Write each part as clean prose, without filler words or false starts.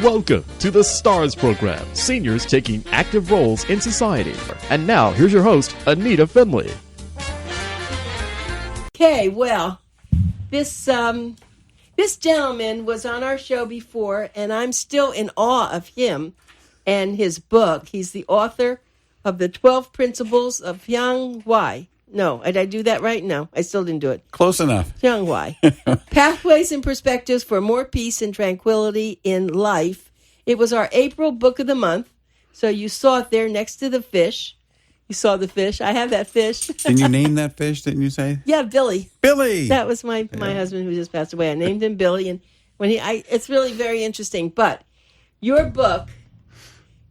Welcome to the STARS program, seniors taking active roles in society. And now, here's your host, ANITA FINLEY. Okay, well, this gentleman was on our show before, and I'm still in awe of him and his book. He's the author of the 12 Principles of Pyong'Hwa. No, did I do that right? No, I still didn't do it. Close enough. Pyong'Hwa. Pathways and Perspectives for More Peace and Tranquility in Life. It was our April book of the month, so you saw it there next to the fish. You saw the fish. I have that fish. Didn't you name that fish, didn't you say? Yeah, Billy. Billy! That was my husband who just passed away. I named him Billy, and it's really very interesting. But your book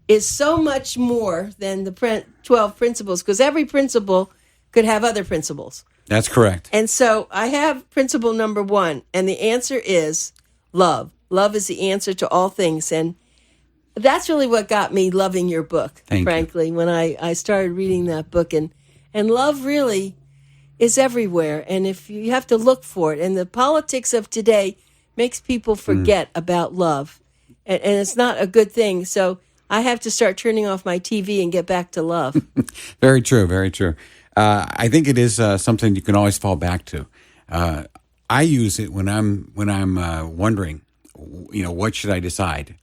is so much more than the 12 principles, because every principle could have other principles. That's correct. And so I have principle number 1, and the answer is love. Love is the answer to all things, and that's really what got me loving your book, frankly, when I started reading that book. And love really is everywhere, and if you have to look for it, and the politics of today makes people forget about love, and it's not a good thing. So I have to start turning off my TV and get back to love. Very true, very true. I think it is something you can always fall back to. I use it when I'm wondering, what should I decide?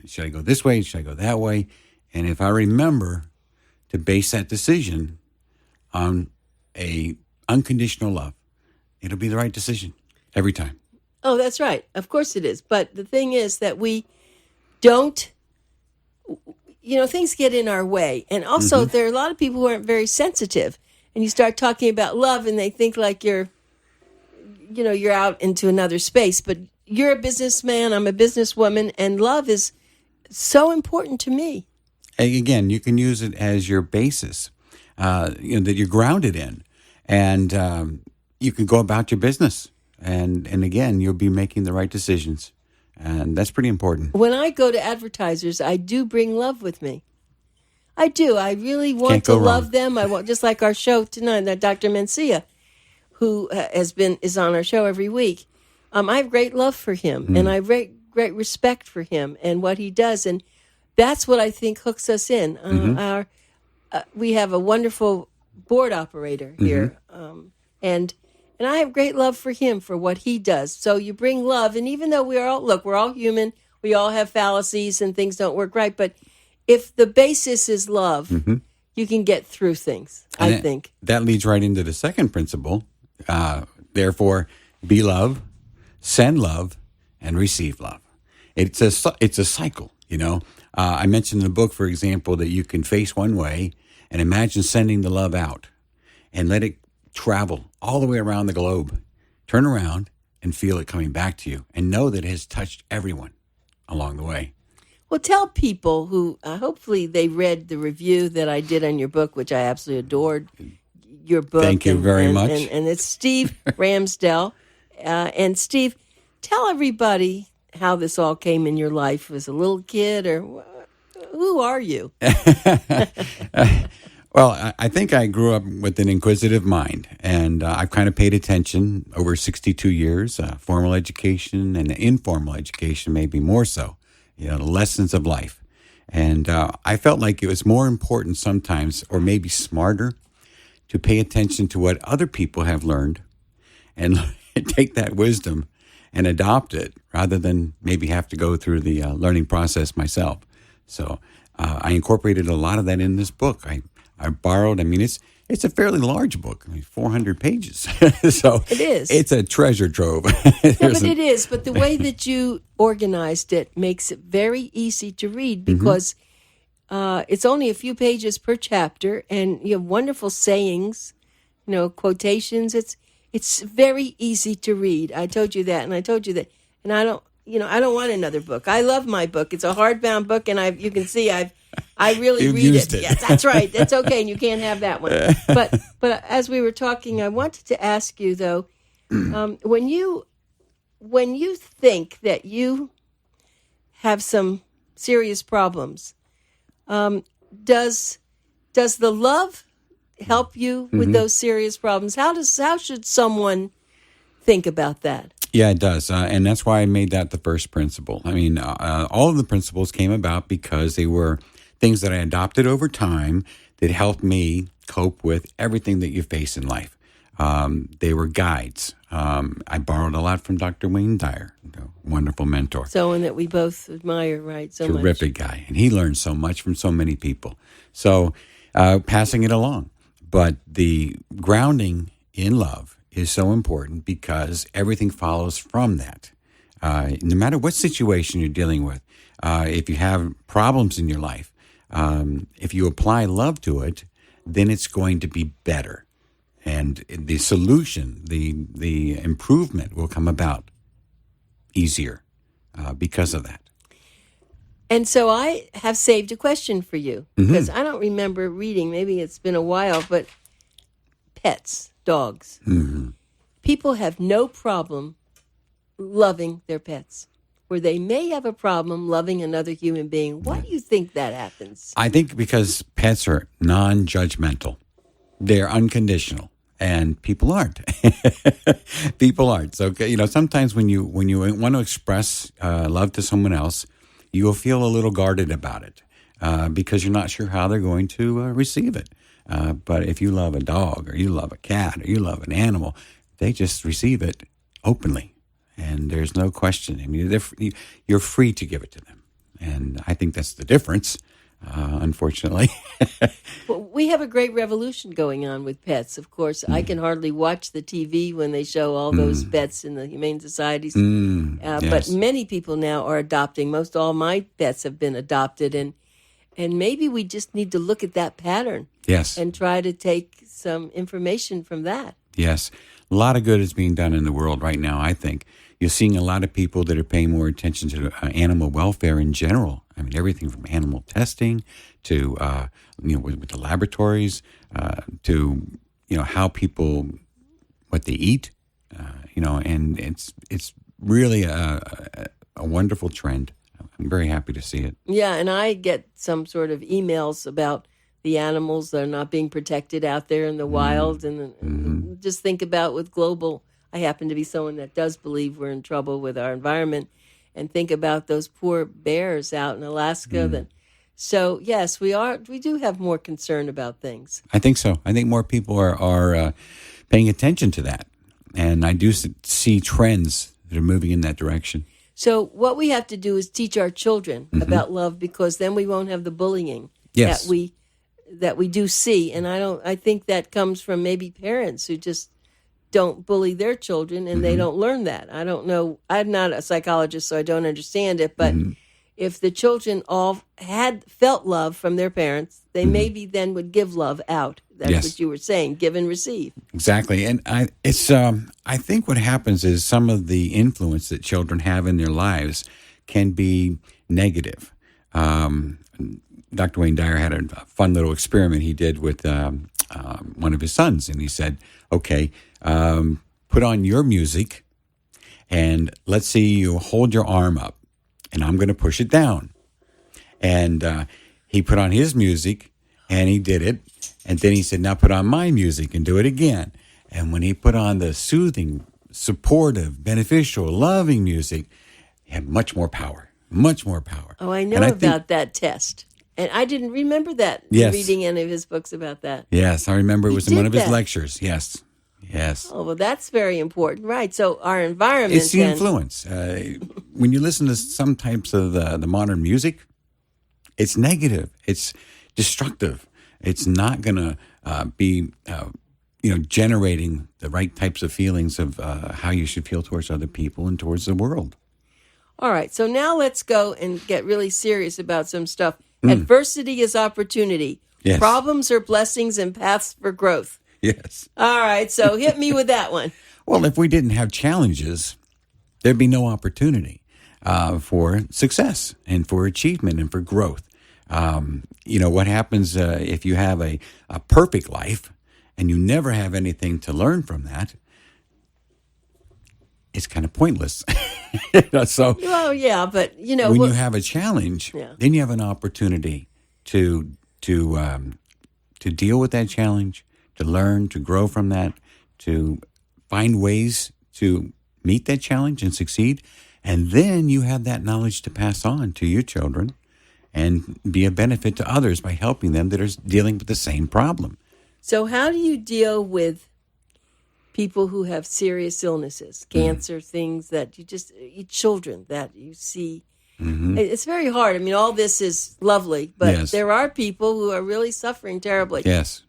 Should I go this way? Should I go that way? And if I remember to base that decision on a unconditional love, it'll be the right decision every time. Oh, that's right. Of course it is. But the thing is that we don't, things get in our way. And also there are a lot of people who aren't very sensitive. And you start talking about love and they think like you're out into another space. But you're a businessman, I'm a businesswoman, and love is so important to me. Again, you can use it as your basis, that you're grounded in. And you can go about your business. And again, you'll be making the right decisions. And that's pretty important. When I go to advertisers, I do bring love with me. I do. I really want to love them. I want, just like our show tonight, that Dr. Mencia, who is on our show every week. I have great love for him, and I have great respect for him and what he does, and that's what I think hooks us in. We have a wonderful board operator here, and I have great love for him for what he does. So you bring love, and even though we're all human, we all have fallacies and things don't work right, but if the basis is love, you can get through things, I think. That leads right into the second principle. Therefore, be love, send love, and receive love. It's a cycle, I mentioned in the book, for example, that you can face one way and imagine sending the love out and let it travel all the way around the globe. Turn around and feel it coming back to you and know that it has touched everyone along the way. Well, tell people who, hopefully they read the review that I did on your book, which I absolutely adored, your book. Thank you very much. And it's Steev RamsDell. And Steve, tell everybody how this all came in your life as a little kid, or who are you? Well, I think I grew up with an inquisitive mind, and I've kind of paid attention over 62 years, formal education and informal education, maybe more so, the lessons of life. And I felt like it was more important sometimes, or maybe smarter, to pay attention to what other people have learned and take that wisdom and adopt it rather than maybe have to go through the learning process myself. So I incorporated a lot of that in this book. I borrowed, it's a fairly large book, 400 pages. So it is. It's a treasure trove. Yeah, but it is. But the way that you organized it makes it very easy to read because it's only a few pages per chapter, and you have wonderful sayings, quotations. It's very easy to read. I told you that, and I told you that. And I don't want another book. I love my book. It's a hardbound book, and you can see I really read it. Yes, that's right. That's okay, and you can't have that one. But as we were talking, I wanted to ask you though, when you think that you have some serious problems, does the love help you with those serious problems? How should someone think about that? Yeah, it does. And that's why I made that the first principle. I mean, all of the principles came about because they were things that I adopted over time that helped me cope with everything that you face in life. They were guides. I borrowed a lot from Dr. Wayne Dyer, a wonderful mentor. Someone that we both admire, right? So much. Terrific guy. And he learned so much from so many people. So passing it along. But the grounding in love is so important because everything follows from that. No matter what situation you're dealing with, if you have problems in your life, if you apply love to it, then it's going to be better. And the solution, the improvement will come about easier because of that. And so I have saved a question for you because I don't remember reading, maybe it's been a while, but pets, dogs. People have no problem loving their pets, where they may have a problem loving another human being. Why do you think that happens? I think because pets are non-judgmental. They're unconditional. And people aren't. People aren't. So, sometimes when you want to express love to someone else, you will feel a little guarded about it because you're not sure how they're going to receive it. But if you love a dog or you love a cat or you love an animal, they just receive it openly. And there's no question. I mean, you're free to give it to them. And I think that's the difference, unfortunately. Well, we have a great revolution going on with pets. Of course, I can hardly watch the TV when they show all those pets in the humane societies. Yes. But many people now are adopting. Most all my pets have been adopted. And maybe we just need to look at that pattern. Yes. And try to take some information from that. Yes. A lot of good is being done in the world right now, I think. You're seeing a lot of people that are paying more attention to animal welfare in general. I mean, everything from animal testing to, with the laboratories, to, how people, what they eat, and it's really a wonderful trend. I'm very happy to see it. Yeah, and I get some sort of emails about the animals that are not being protected out there in the wild. And just think about with global, I happen to be someone that does believe we're in trouble with our environment, and think about those poor bears out in Alaska. So, yes, we do have more concern about things. I think so. I think more people are paying attention to that. And I do see trends that are moving in that direction. So what we have to do is teach our children about love, because then we won't have the bullying Yes. that we do see. And I think that comes from maybe parents who just don't bully their children, and they don't learn that. I don't know. I'm not a psychologist, so I don't understand it. But if the children all had felt love from their parents, they maybe then would give love out. That's what you were saying, give and receive. Exactly. And I think what happens is some of the influence that children have in their lives can be negative. Dr. Wayne Dyer had a fun little experiment he did with one of his sons, and he said, okay, put on your music, and let's see you hold your arm up, and I'm going to push it down. And he put on his music, and he did it, and then he said, now put on my music and do it again. And when he put on the soothing, supportive, beneficial, loving music, he had much more power, much more power. Oh, I know about that test. And I didn't remember that, reading any of his books about that. Yes, I remember it was in one of his lectures. Yes. Oh, well, that's very important. Right. So our environment. It's the influence. When you listen to some types of the modern music, it's negative. It's destructive. It's not going to be, generating the right types of feelings of how you should feel towards other people and towards the world. All right. So now let's go and get really serious about some stuff. Adversity is opportunity. Yes. Problems are blessings and paths for growth. Yes. All right. So hit me with that one. Well, if we didn't have challenges, there'd be no opportunity for success and for achievement and for growth. What happens if you have a perfect life and you never have anything to learn from that? It's kind of pointless. So, well, yeah, but when you have a challenge, then you have an opportunity to deal with that challenge, to learn, to grow from that, to find ways to meet that challenge and succeed. And then you have that knowledge to pass on to your children and be a benefit to others by helping them that are dealing with the same problem. So how do you deal with people who have serious illnesses, cancer, things that you just, children that you see? It's very hard. I mean, all this is lovely, but there are people who are really suffering terribly. Yes.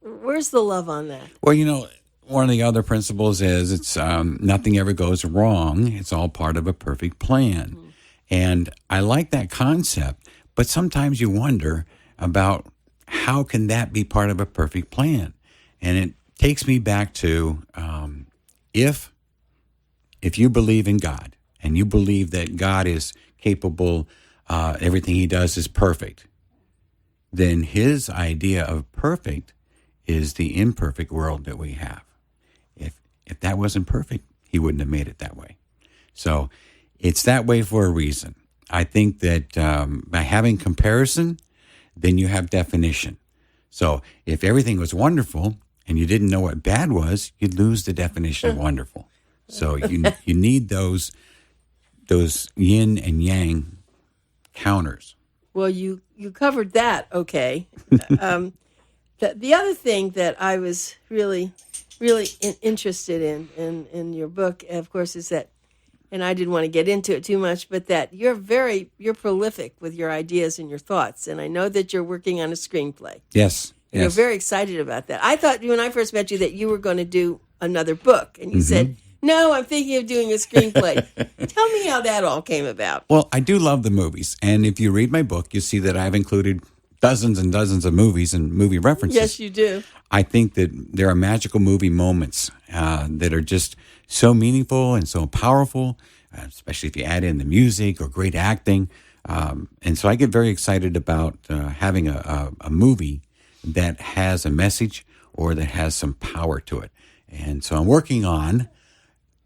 Where's the love on that? Well, one of the other principles is it's nothing ever goes wrong. It's all part of a perfect plan. And I like that concept, but sometimes you wonder about how can that be part of a perfect plan? And it takes me back to if you believe in God and you believe that God is capable, everything he does is perfect, then his idea of perfect is the imperfect world that we have. If that wasn't perfect, he wouldn't have made it that way. So it's that way for a reason. I think that by having comparison, then you have definition. So if everything was wonderful and you didn't know what bad was, you'd lose the definition of wonderful. So you need those yin and yang counters. Well, you covered that, okay. The other thing that I was really interested in your book, of course, is that, and I didn't want to get into it too much, but that you're prolific with your ideas and your thoughts. And I know that you're working on a screenplay. Yes. And you're very excited about that. I thought when I first met you that you were going to do another book. And you said, no, I'm thinking of doing a screenplay. Tell me how that all came about. Well, I do love the movies. And if you read my book, you see that I've included dozens and dozens of movies and movie references. Yes, you do. I think that there are magical movie moments that are just so meaningful and so powerful, especially if you add in the music or great acting. And so I get very excited about having a movie that has a message or that has some power to it. And so I'm working on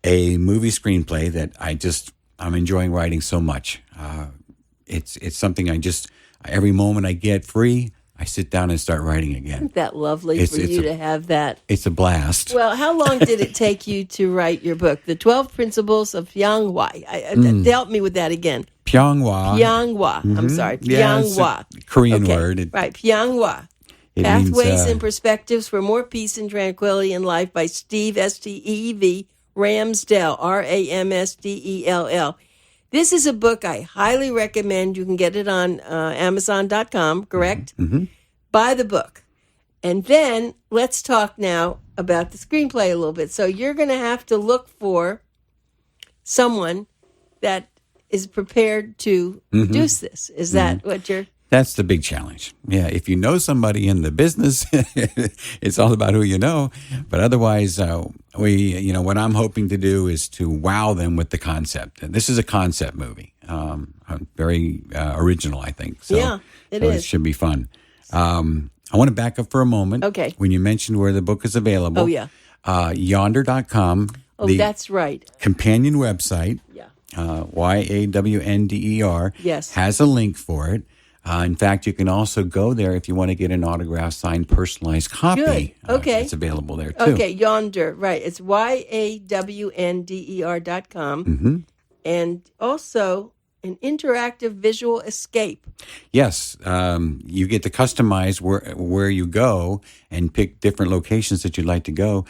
a movie screenplay that I'm enjoying writing so much. It's something every moment I get free, I sit down and start writing again. Isn't that lovely for you to have that? It's a blast. Well, how long did it take you to write your book, The 12 Principles of Pyong'Hwa? Help me with that again. Pyong'Hwa. Pyong'Hwa. I'm sorry. Pyong'Hwa. Yeah, Korean word. Right. Pyong'Hwa. Pathways and Perspectives for More Peace and Tranquility in Life by Steev, Steev RamsDell, RamsDell. This is a book I highly recommend. You can get it on Amazon.com, correct? Buy the book. And then let's talk now about the screenplay a little bit. So you're going to have to look for someone that is prepared to produce this. Is that what you're... That's the big challenge. Yeah, if you know somebody in the business, it's all about who you know. But otherwise, what I'm hoping to do is to wow them with the concept. And this is a concept movie, very original, I think. So, yeah, it is. It should be fun. I want to back up for a moment. Okay. When you mentioned where the book is available. Oh, yeah. Yonder.com. Oh, that's right. Companion website. Yeah. YAWNDER. Yes. Has a link for it. In fact, you can also go there if you want to get an autographed, signed, personalized copy. Good. Okay. It's available there, too. Okay, Yonder. Right. It's YAWNDER.com. And also an interactive visual escape. Yes. You get to customize where you go and pick different locations that you'd like to go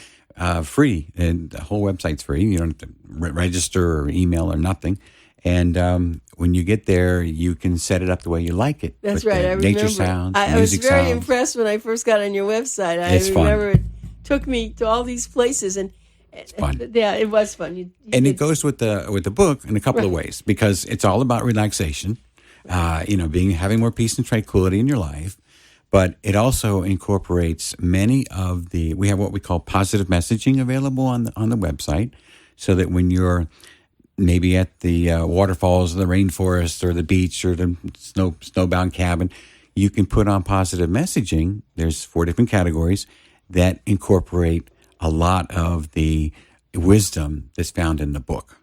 free. And the whole website's free. You don't have to register or email or nothing. And when you get there, you can set it up the way you like it. That's right. I remember. Nature sounds, I was music very sounds. impressed when I first got on your website. It's remember fun. It took me to all these places, and it's fun. Yeah, it was fun. It goes with the book in a couple of ways because it's all about relaxation. Having more peace and tranquility in your life. But it also incorporates many of we have what we call positive messaging available on the website, so that when you're maybe at the waterfalls or the rainforest or the beach or the snowbound cabin, you can put on positive messaging. There's 4 different categories that incorporate a lot of the wisdom that's found in the book.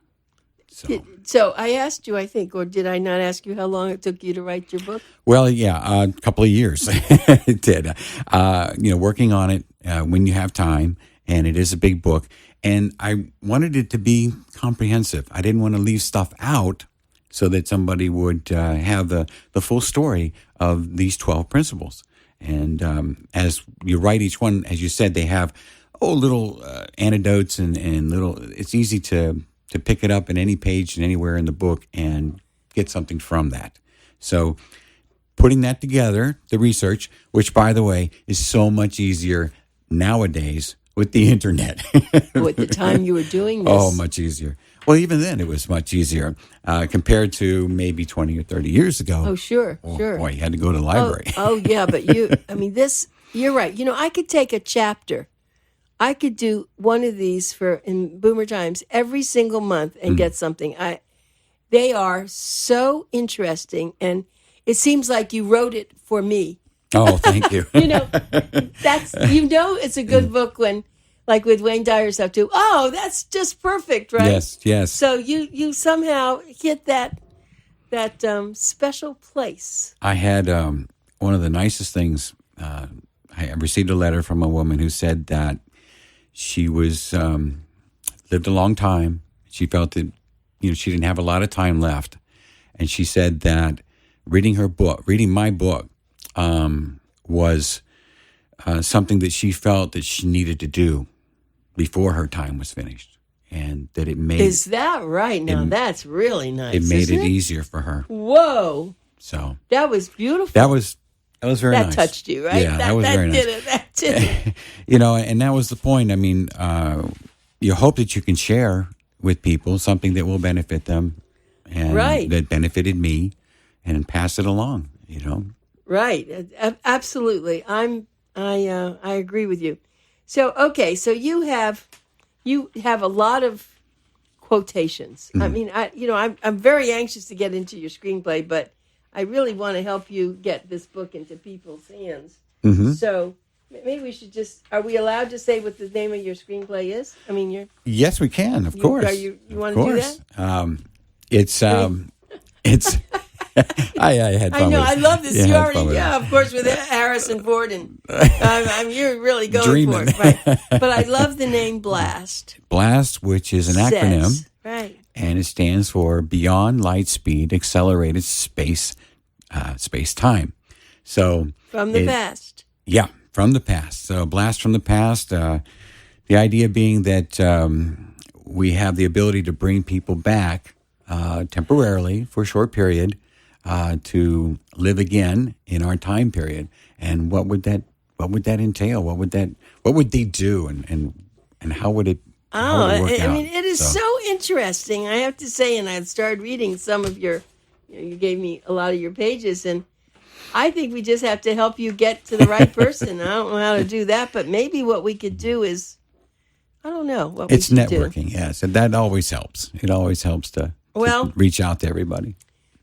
So I asked you, I think, or did I not ask you how long it took you to write your book? Well, yeah, a couple of years. It did. Working on it when you have time, and it is a big book. And I wanted it to be comprehensive. I didn't want to leave stuff out so that somebody would have the full story of these 12 principles. And as you write each one, as you said, they have little anecdotes and little. It's easy to pick it up in any page and anywhere in the book and get something from that. So putting that together, the research, which by the way is so much easier nowadays with the internet. At the time you were doing this. Oh, much easier. Well, even then it was much easier compared to maybe 20 or 30 years ago. Oh, sure. Boy, you had to go to the library. Yeah, but you're right. I could take a chapter. I could do one of these in Boomer Times every single month and get something. They are so interesting, and it seems like you wrote it for me. Oh, thank you. It's a good book when, like with Wayne Dyer stuff too. Oh, that's just perfect, right? Yes. So you somehow hit that special place. I had one of the nicest things. I received a letter from a woman who said that she was lived a long time. She felt that she didn't have a lot of time left, and she said that reading my book, was something that she felt that she needed to do before her time was finished, and that it made. Is that right? Now that's really nice. It made it easier for her. Whoa! So that was beautiful. That was very nice. That touched you, right? Yeah, that was very nice. That did it. And that was the point. I mean, you hope that you can share with people something that will benefit them, and that benefited me, and pass it along. Right. Absolutely. I agree with you. So, okay. So you have a lot of quotations. Mm-hmm. I mean, I'm very anxious to get into your screenplay, but I really want to help you get this book into people's hands. Mm-hmm. So maybe we should are we allowed to say what the name of your screenplay is? I mean, Yes, we can. Of course. You want to do that? It's I had fun. I know. I love this. You already, of course, with Harrison Ford, and you're really going Dreaming. for it, right? But I love the name BLAST. BLAST, which is an acronym, right? And it stands for Beyond Light Speed Accelerated Space Time. So from the past. Yeah, from the past. So blast from the past. The idea being that we have the ability to bring people back temporarily for a short period. To live again in our time period, and what would that entail? What would they do, and how would it? How would it work out? I mean, it is so interesting. I have to say, and I've started reading some of your. You gave me a lot of your pages, and I think we just have to help you get to the right person. I don't know how to do that, but maybe what we could do is, I don't know. It's networking, yes, and that always helps. It always helps to reach out to everybody.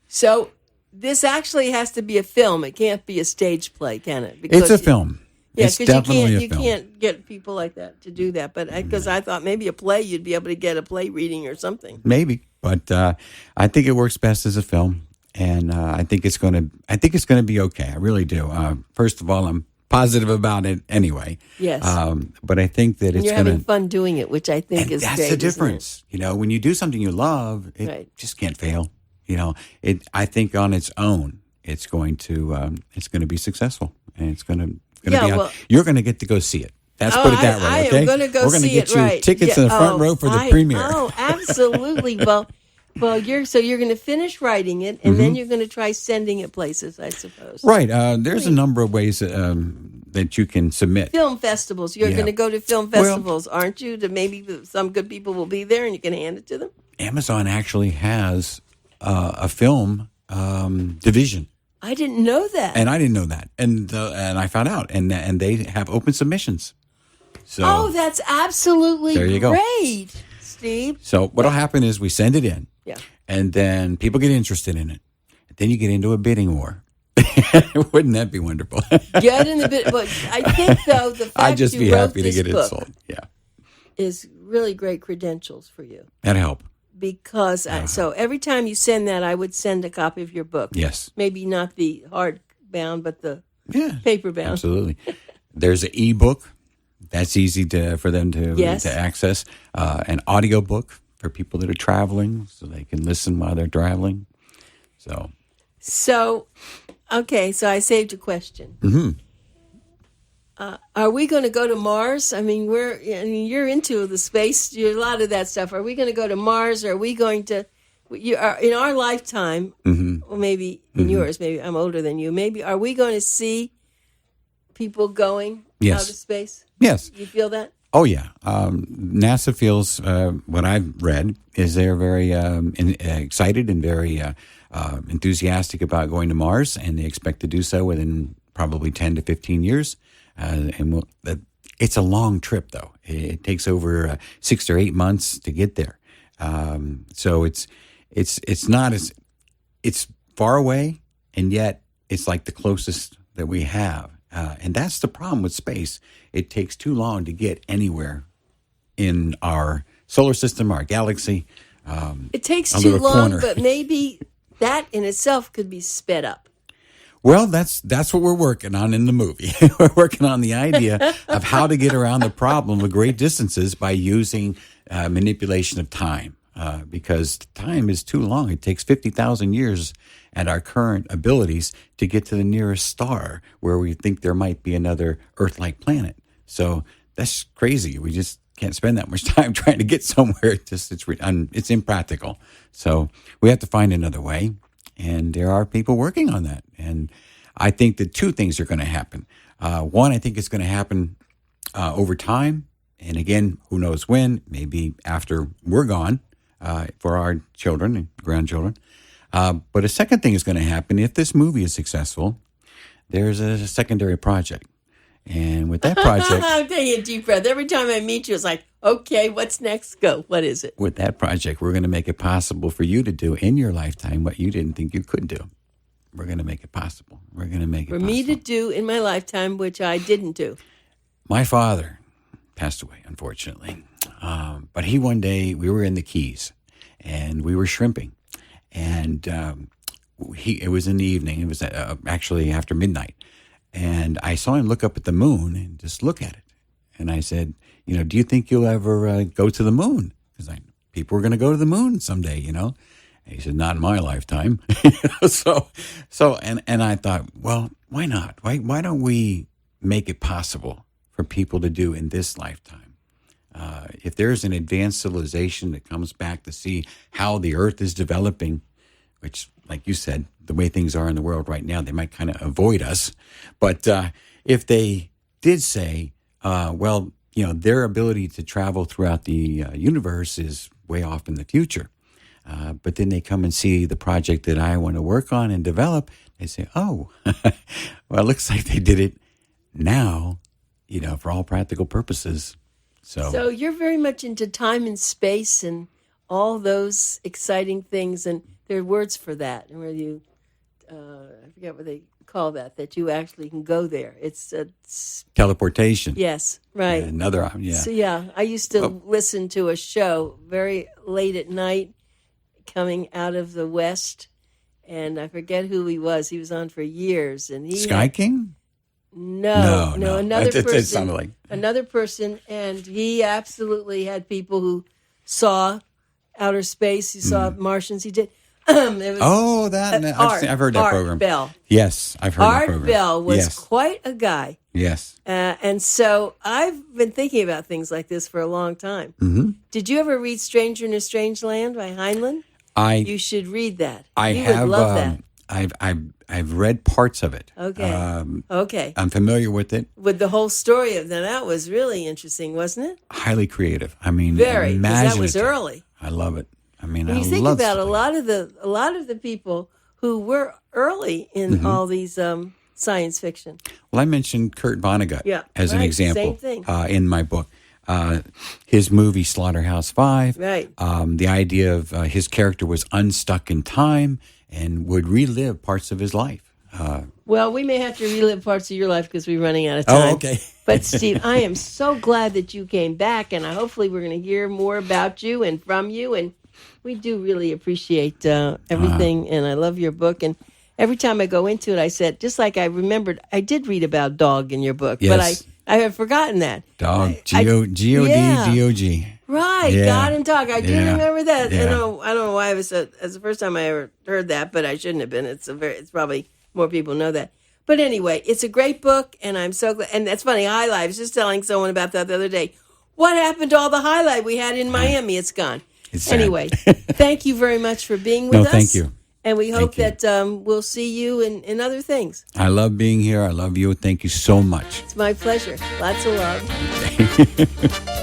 So. This actually has to be a film. It can't be a stage play, can it? It's a film. Yeah, it's definitely a film. You can't get people like that to do that. But because I thought maybe a play, you'd be able to get a play reading or something. Maybe, but I think it works best as a film, and I think it's going to be okay. I really do. First of all, I'm positive about it anyway. Yes. But I think that you're having fun doing it, which I think is that's great. That's the difference. When you do something you love, it just can't fail. I think on its own, it's going to be successful, and it's going to be. You're going to get to go see it. Let's put it that way. Okay, I am going to go see it. We're going to get you tickets in the front row for the premiere. Oh, absolutely. Well, you're going to finish writing it, and then you're going to try sending it places, I suppose. Right. There's a number of ways that you can submit. Film festivals. You're going to go to film festivals, aren't you? To maybe some good people will be there, and you can hand it to them. Amazon actually has a film division. I didn't know that, and I didn't know that, and I found out, and they have open submissions. So, that's absolutely great, Steve. So what'll happen is we send it in, yeah, and then people get interested in it. Then you get into a bidding war. Wouldn't that be wonderful? Get in the bid, but I think though the fact I'd just you be wrote happy to this get book it sold. Yeah, is really great credentials for you. That'd help. Because so every time you send that, I would send a copy of your book. Yes. Maybe not the hardbound, but the paper bound. Absolutely. There's an ebook That's easy for them Yes. to access. An audiobook for people that are traveling, so they can listen while they're traveling. So, okay, so I saved a question. Mm-hmm. Are we going to go to Mars? I mean, you're into the space, a lot of that stuff. Are we going to go to Mars? Or are we going to, in our lifetime, or maybe in yours, maybe I'm older than you, maybe, are we going to see people going out of space? Yes. You feel that? Oh, yeah. NASA feels, what I've read, is they're very excited and very enthusiastic about going to Mars, and they expect to do so within probably 10 to 15 years. It's a long trip, though. It takes over 6 or 8 months to get there. So it's not as, it's far away, and yet it's like the closest that we have. And that's the problem with space. It takes too long to get anywhere in our solar system, our galaxy. It takes too long, but maybe that in itself could be sped up. Well, that's what we're working on in the movie. We're working on the idea of how to get around the problem of great distances by using manipulation of time, because time is too long. It takes 50,000 years at our current abilities to get to the nearest star where we think there might be another Earth-like planet. So that's crazy. We just can't spend that much time trying to get somewhere. It's impractical. So we have to find another way. And there are people working on that. And I think that two things are going to happen. One, I think it's going to happen over time. And again, who knows when, maybe after we're gone, for our children and grandchildren. But a second thing is going to happen. If this movie is successful, there's a secondary project. And with that project... I'm taking a deep breath. Every time I meet you, it's like, okay, what's next? Go. What is it? With that project, we're going to make it possible for you to do in your lifetime what you didn't think you could do. We're going to make it possible. We're going to make it possible. For me to do in my lifetime, which I didn't do. My father passed away, unfortunately. But he one day, we were in the Keys, and we were shrimping. And it was in the evening. It was actually after midnight. And I saw him look up at the moon and just look at it. And I said, do you think you'll ever go to the moon? Because people are going to go to the moon someday, And he said, not in my lifetime. And I thought, well, why not? Why don't we make it possible for people to do in this lifetime? If there's an advanced civilization that comes back to see how the Earth is developing, which, like you said, the way things are in the world right now, they might kind of avoid us. But if they did say, their ability to travel throughout the universe is way off in the future. But then they come and see the project that I want to work on and develop. They say, oh, well, it looks like they did it now, for all practical purposes. So you're very much into time and space and all those exciting things. And there are words for that. And where you, I forget what they call that you actually can go there. It's teleportation. Yes, right. Another, So I used to listen to a show very late at night coming out of the West, and I forget who he was. He was on for years, and Sky King? No, another person. It sounded like another person, and he absolutely had people who saw outer space. He saw Martians. He did. It was, I've heard that Art program. Bell. Yes, I've heard that program. Art Bell was quite a guy. Yes. And so I've been thinking about things like this for a long time. Mm-hmm. Did you ever read Stranger in a Strange Land by Heinlein? You should read that. You would love that. I've read parts of it. Okay. Okay. I'm familiar with it. With the whole story of that was really interesting, wasn't it? Highly creative. I mean, very. Imaginative. That was early. I love it. I mean, when you think about a lot of the people who were early in all these science fiction. Well, I mentioned Kurt Vonnegut as an example same thing. In my book. His movie Slaughterhouse-Five. Right. The idea of his character was unstuck in time and would relive parts of his life. Well, we may have to relive parts of your life because we're running out of time. Oh, okay. But Steve, I am so glad that you came back, and hopefully we're going to hear more about you and from you. And we do really appreciate everything, and I love your book. And every time I go into it, I said, just like I remembered, I did read about dog in your book, yes. but I I have forgotten that. Dog. G-O-D-D-O-G. Right, Yeah. God and dog. I do Yeah. remember that. Yeah. I don't know why it was it's the first time I ever heard that, but I shouldn't have been. It's probably more people know that. But anyway, it's a great book, and I'm so glad. And that's funny. Highlight. I was just telling someone about that the other day. What happened to all the highlight we had in Miami? It's gone. It's sad. Anyway, thank you very much for being with us. Thank you. And we hope Thank that we'll see you in other things. I love being here. I love you. Thank you so much. It's my pleasure. Lots of love.